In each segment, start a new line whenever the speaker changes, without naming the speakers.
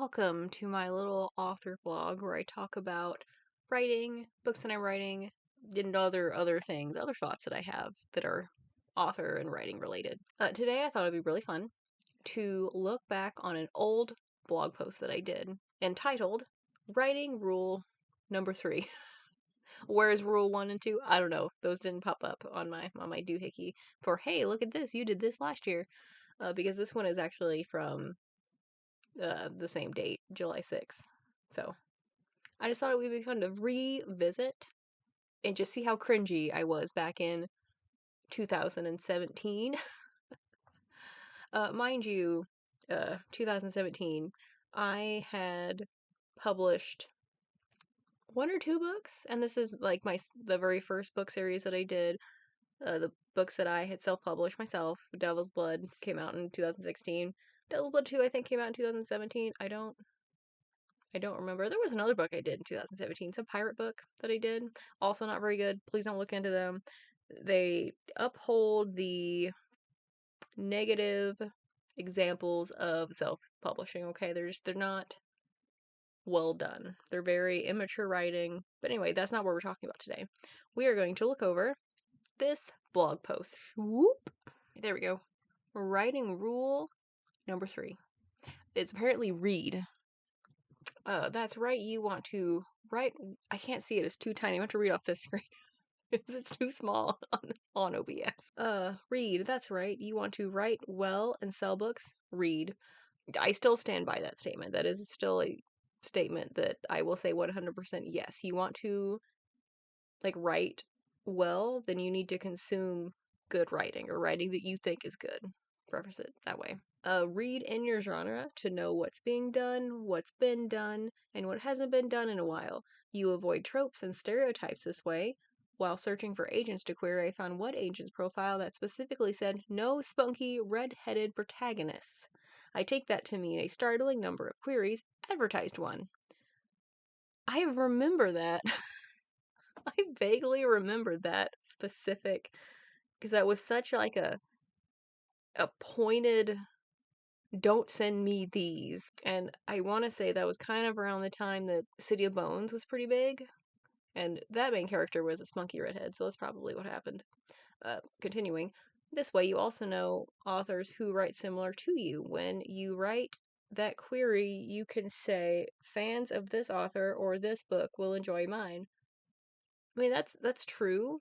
Welcome to my little author vlog where I talk about writing, books that I'm writing, and other things, other thoughts that I have that are author and writing related. Today I thought it'd be really fun to look back on an old blog post that I did entitled Writing Rule Number 3. Where's rule 1 and 2? I don't know. Those didn't pop up on my doohickey for, hey, look at this, you did this last year. Because this one is actually from the same date, July 6th. So I just thought it would be fun to revisit and just see how cringy I was back in 2017. Mind you, 2017, I had published one or two books, and this is like the very first book series that I did. The books that I had self-published myself. Devil's Blood came out in 2016. Devil's Blood 2, I think, came out in 2017. I don't remember. There was another book I did in 2017, some pirate book that I did. Also not very good. Please don't look into them. They uphold the negative examples of self-publishing, okay? They're not well done. They're very immature writing. But anyway, that's not what we're talking about today. We are going to look over this blog post. Whoop. There we go. Writing rule number 3. It's apparently read. That's right, you want to write. I can't see it, it's too tiny. I want to read off this screen. It's too small on OBS. Read, that's right. You want to write well and sell books? Read. I still stand by that statement. That is still a statement that I will say 100% yes. You want to, write well, then you need to consume good writing, or writing that you think is good. Preface it that way. Read in your genre to know what's being done, what's been done, and what hasn't been done in a while. You avoid tropes and stereotypes this way. While searching for agents to query, I found one agent's profile that specifically said, no spunky, red-headed protagonists. I take that to mean a startling number of queries advertised one. I remember that. I vaguely remember that specific, because that was such like a pointed, don't send me these. And I want to say that was kind of around the time that City of Bones was pretty big. And that main character was a spunky redhead, so that's probably what happened. Continuing. This way, you also know authors who write similar to you. When you write that query, you can say, fans of this author or this book will enjoy mine. I mean, that's true.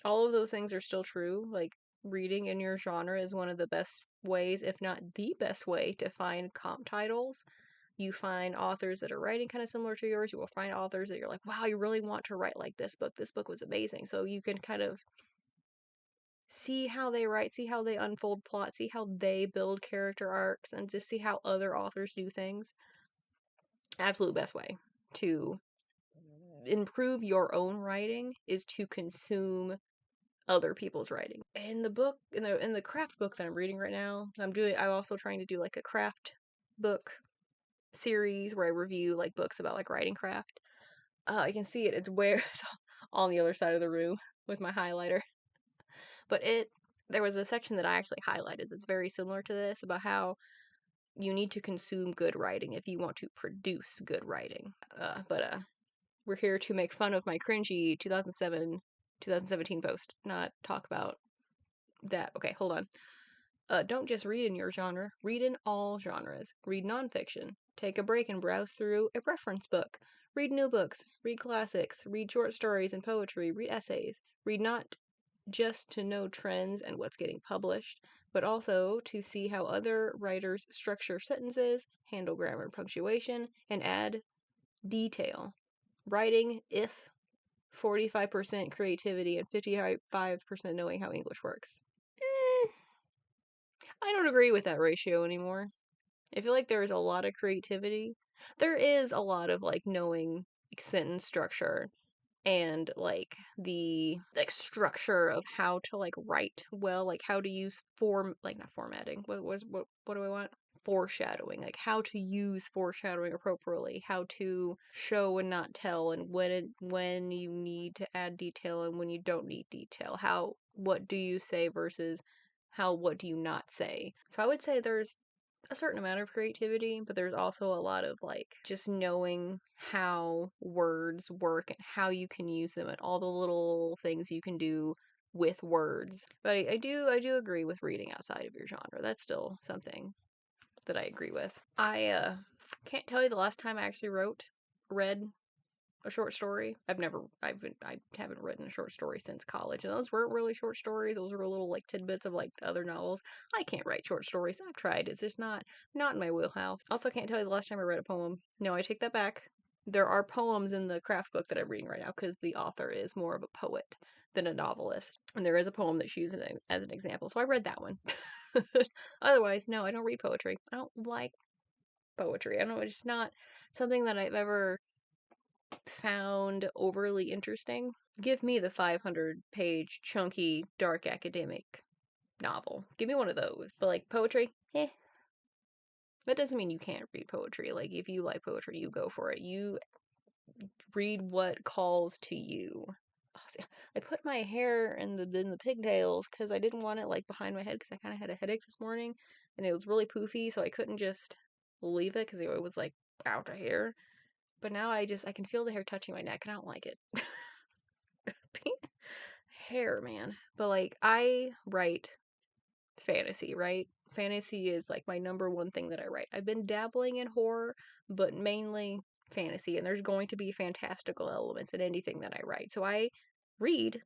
All of those things are still true. Like, reading in your genre is one of the best ways, if not the best way, to find comp titles. You find authors that are writing kind of similar to yours. You will find authors that you're like, wow, you really want to write like this book. This book was amazing. So you can kind of see how they write, see how they unfold plot, see how they build character arcs, and just see how other authors do things. Absolute best way to improve your own writing is to consume other people's writing. In the book, in the craft book that I'm reading right now, I'm also trying to do like a craft book series where I review like books about like writing craft. I can see it. It's where it's on the other side of the room with my highlighter. But there was a section that I actually highlighted that's very similar to this about how you need to consume good writing if you want to produce good writing. But we're here to make fun of my cringy 2017 post, not talk about that. Okay, hold on. Don't just read in your genre, read in all genres. Read nonfiction. Take a break and browse through a reference book. Read new books. Read classics. Read short stories and poetry. Read essays. Read not just to know trends and what's getting published, but also to see how other writers structure sentences, handle grammar and punctuation, and add detail. Writing, if 45% creativity and 55% knowing how English works. I don't agree with that ratio anymore. I feel like there is a lot of creativity. There is a lot of like knowing sentence structure and like the structure of how to like write well, like how to use not formatting. What do I want? Foreshadowing, like how to use foreshadowing appropriately, how to show and not tell, and when you need to add detail and when you don't need detail. What do you say versus what do you not say? So I would say there's a certain amount of creativity, but there's also a lot of like just knowing how words work and how you can use them and all the little things you can do with words. But I do agree with reading outside of your genre. That's still something that I agree with. I can't tell you the last time I actually read a short story. I haven't written a short story since college, and those weren't really short stories. Those were little like tidbits of like other novels. I can't write short stories. I've tried. It's just not in my wheelhouse. Also, can't tell you the last time I read a poem. No, I take that back. There are poems in the craft book that I'm reading right now because the author is more of a poet than a novelist, and there is a poem that she uses as an example. So I read that one. Otherwise, no, I don't read poetry. I don't like poetry. I don't know. It's just not something that I've ever found overly interesting. Give me the 500-page chunky dark academic novel. Give me one of those. But like poetry, that doesn't mean you can't read poetry. Like if you like poetry, you go for it. You read what calls to you. Oh, see, I put my hair in the pigtails because I didn't want it like behind my head because I kind of had a headache this morning and it was really poofy, so I couldn't just leave it because it was like out of hair. But now I can feel the hair touching my neck and I don't like it. Hair, man. But like I write fantasy, right? Fantasy is like my number one thing that I write. I've been dabbling in horror, but mainly fantasy, and there's going to be fantastical elements in anything that I write. So I read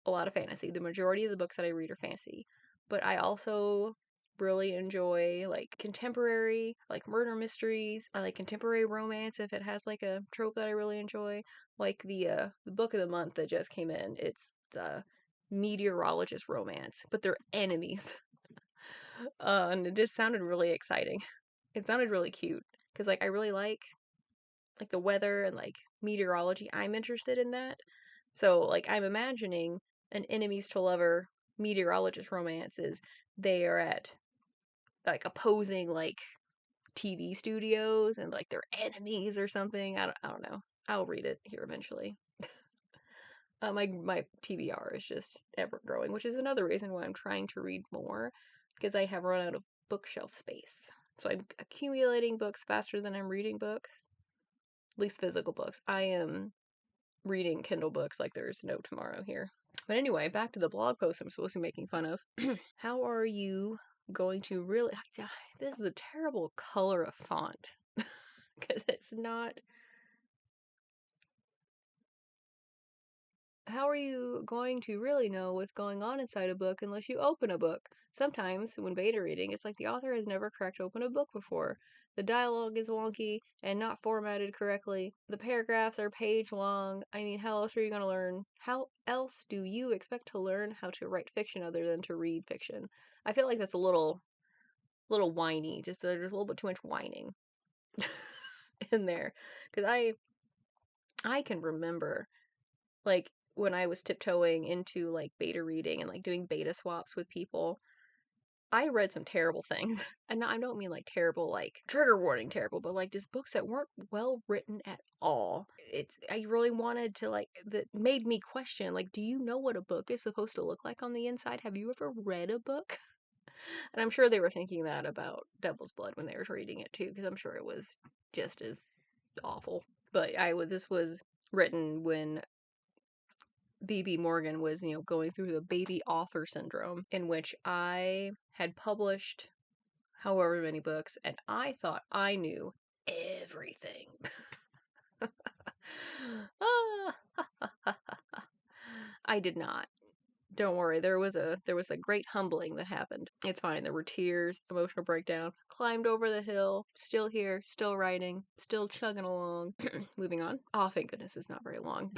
a lot of fantasy. The majority of the books that I read are fantasy, but I also really enjoy like contemporary, like murder mysteries. I like contemporary romance if it has like a trope that I really enjoy. Like the book of the month that just came in. It's the meteorologist romance, but they're enemies. And it just sounded really exciting. It sounded really cute because like I really like the weather and like meteorology. I'm interested in that. So like I'm imagining an enemies to lover meteorologist romance is they are at like opposing like TV studios and like they're enemies or something. I don't know. I'll read it here eventually. My TBR is just ever growing, which is another reason why I'm trying to read more because I have run out of bookshelf space. So I'm accumulating books faster than I'm reading books, at least physical books. I am reading Kindle books like there's no tomorrow here. But anyway, back to the blog post I'm supposed to be making fun of. How are you going to really. This is a terrible color of font because it's not. How are you going to really know what's going on inside a book unless you open a book? Sometimes, when beta reading, it's like the author has never cracked open a book before. The dialogue is wonky and not formatted correctly. The paragraphs are page long. I mean, how else are you going to learn? How else do you expect to learn how to write fiction other than to read fiction? I feel like that's a little whiny. Just there's a little bit too much whining in there. Because I can remember like when I was tiptoeing into like beta reading and like doing beta swaps with people, I read some terrible things. And I don't mean like terrible, like trigger warning terrible, but like just books that weren't well written at all. I really wanted to like, that made me question, like, do you know what a book is supposed to look like on the inside? Have you ever read a book? And I'm sure they were thinking that about Devil's Blood when they were reading it too, because I'm sure it was just as awful. But this was written when B.B. Morgan was, going through the baby author syndrome, in which I had published however many books, and I thought I knew everything. I did not. Don't worry, there was a great humbling that happened. It's fine. There were tears, emotional breakdown. Climbed over the hill, still here, still writing, still chugging along. Moving on. Oh, thank goodness it's not very long.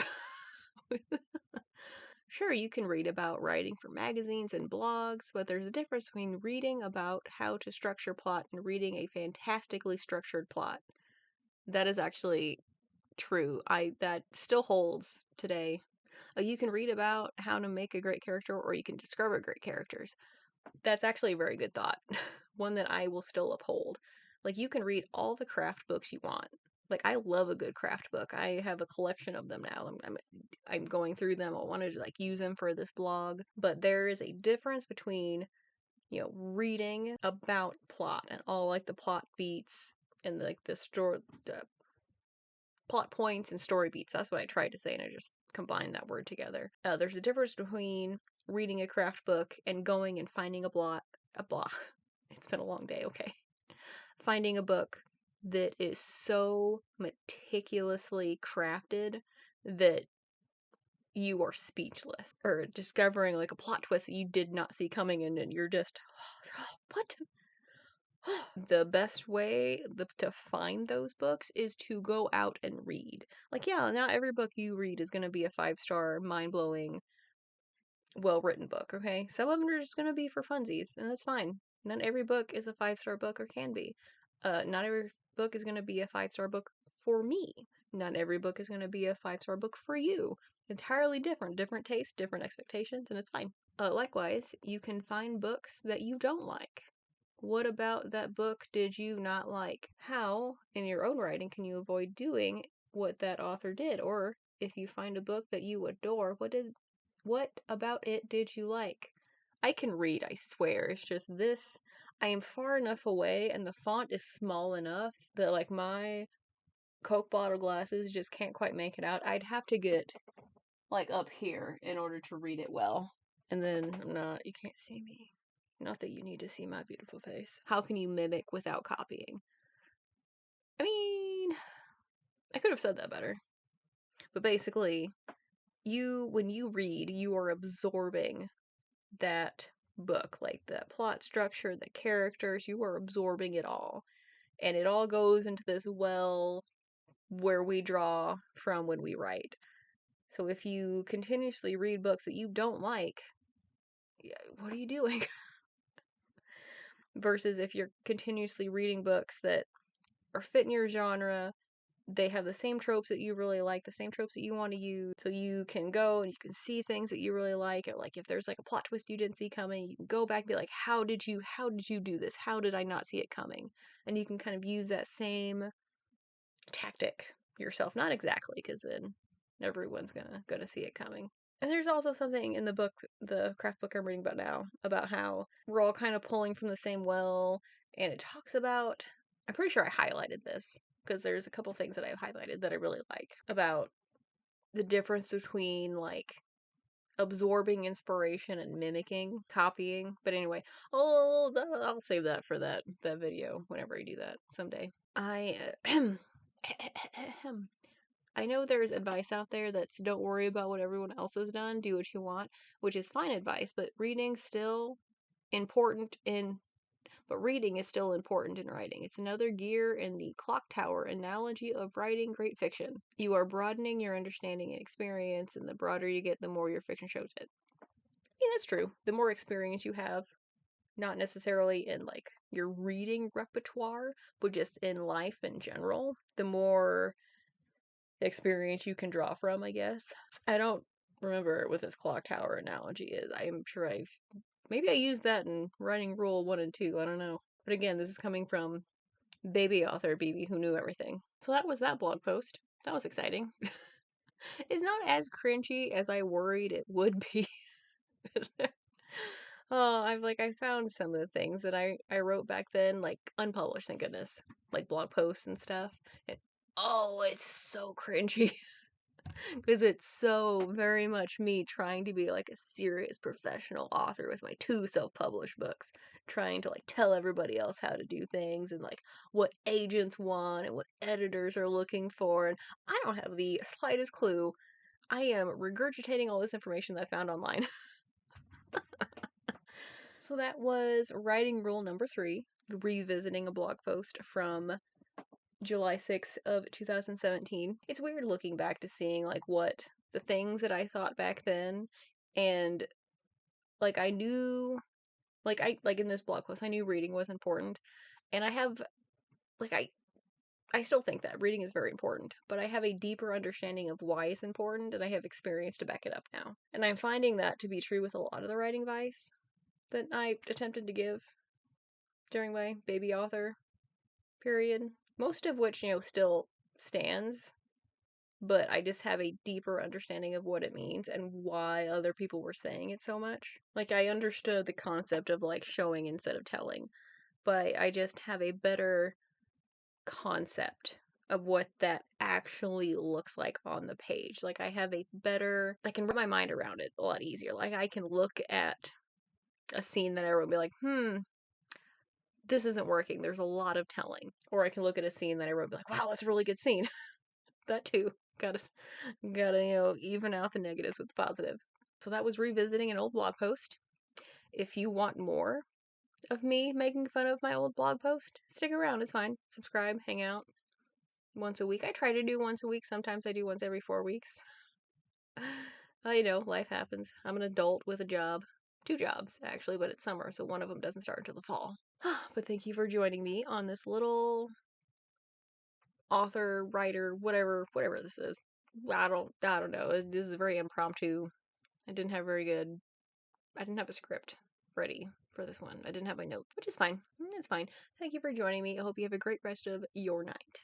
Sure, you can read about writing for magazines and blogs, but there's a difference between reading about how to structure plot and reading a fantastically structured plot. That is actually true. That still holds today. You can read about how to make a great character or you can discover great characters. That's actually a very good thought. One that I will still uphold. Like you can read all the craft books you want. Like I love a good craft book. I have a collection of them now. I'm going through them. I wanted to like use them for this blog, but there is a difference between reading about plot and all like the plot beats and like the story, plot points and story beats. That's what I tried to say, and I just combined that word together. There's a difference between reading a craft book and going and finding a block. It's been a long day, okay. Finding a book that is so meticulously crafted that you are speechless, or discovering like a plot twist that you did not see coming and you're just what. The best way to find those books is to go out and read. Like, yeah, not every book you read is going to be a 5-star, mind-blowing, well-written book, okay? Some of them are just going to be for funsies, and that's fine. Not every book is a 5-star book or can be. Not every book is going to be a 5-star book for me. Not every book is going to be a 5-star book for you. Entirely different tastes, different expectations, and it's fine. Likewise, you can find books that you don't like. What about that book did you not like? How, in your own writing, can you avoid doing what that author did? Or if you find a book that you adore, what about it did you like? I can read, I swear. It's just this, I am far enough away and the font is small enough that like my Coke bottle glasses just can't quite make it out. I'd have to get like up here in order to read it well. And then you can't see me. Not that you need to see my beautiful face. How can you mimic without copying? I mean, I could have said that better. But basically, when you read, you are absorbing that book, like the plot structure, the characters, you are absorbing it all. And it all goes into this well where we draw from when we write. So if you continuously read books that you don't like, what are you doing? Versus if you're continuously reading books that are fit in your genre, they have the same tropes that you really like, the same tropes that you want to use, so you can go and you can see things that you really like, or like if there's like a plot twist you didn't see coming, you can go back and be like, how did you do this? How did I not see it coming? And you can kind of use that same tactic yourself. Not exactly, because then everyone's gonna see it coming. And there's also something in the book, the craft book I'm reading about now, about how we're all kind of pulling from the same well, and it talks about, I'm pretty sure I highlighted this, because there's a couple things that I've highlighted that I really like, about the difference between, like, absorbing inspiration and mimicking, copying. But anyway, I'll save that for that video, whenever I do that, someday. I know there's advice out there that's don't worry about what everyone else has done, do what you want, which is fine advice, but reading is still important in writing. It's another gear in the clock tower analogy of writing great fiction. You are broadening your understanding and experience, and the broader you get, the more your fiction shows it. I mean, that's true. The more experience you have, not necessarily in like your reading repertoire, but just in life in general, the more experience you can draw from, I guess. I don't remember what this clock tower analogy is. I'm sure maybe I used that in writing rule 1 and 2, I don't know. But again, this is coming from baby author BB who knew everything. So that was that blog post. That was exciting. It's not as cringy as I worried it would be. Oh, I found some of the things that I wrote back then, like unpublished, thank goodness, like blog posts and stuff. Oh, it's so cringy. Because it's so very much me trying to be like a serious professional author with my 2 self-published books, trying to like tell everybody else how to do things and like what agents want and what editors are looking for, and I don't have the slightest clue. I am regurgitating all this information that I found online. So that was writing rule number 3, revisiting a blog post from July 6th of 2017. It's weird looking back to seeing like what the things that I thought back then, and like I knew, like in this blog post I knew reading was important, and I have like I still think that reading is very important, but I have a deeper understanding of why it's important, and I have experience to back it up now. And I'm finding that to be true with a lot of the writing advice that I attempted to give during my baby author period. Most of which, still stands. but I just have a deeper understanding of what it means and why other people were saying it so much. Like, I understood the concept of like showing instead of telling, but I just have a better concept of what that actually looks like on the page. Like, I have a better, I can wrap my mind around it a lot easier. Like, I can look at a scene that I wrote and be like, this isn't working. There's a lot of telling. Or I can look at a scene that I wrote and be like, wow, that's a really good scene. That too. Gotta, even out the negatives with the positives. So that was revisiting an old blog post. If you want more of me making fun of my old blog post, stick around. It's fine. Subscribe, hang out once a week. I try to do once a week. Sometimes I do once every 4 weeks. Life happens. I'm an adult with a job. 2 jobs, actually, but it's summer, so one of them doesn't start until the fall. But thank you for joining me on this little author, writer, whatever this is. I don't know. This is very impromptu. I didn't have a script ready for this one. I didn't have my notes, which is fine. It's fine. Thank you for joining me. I hope you have a great rest of your night.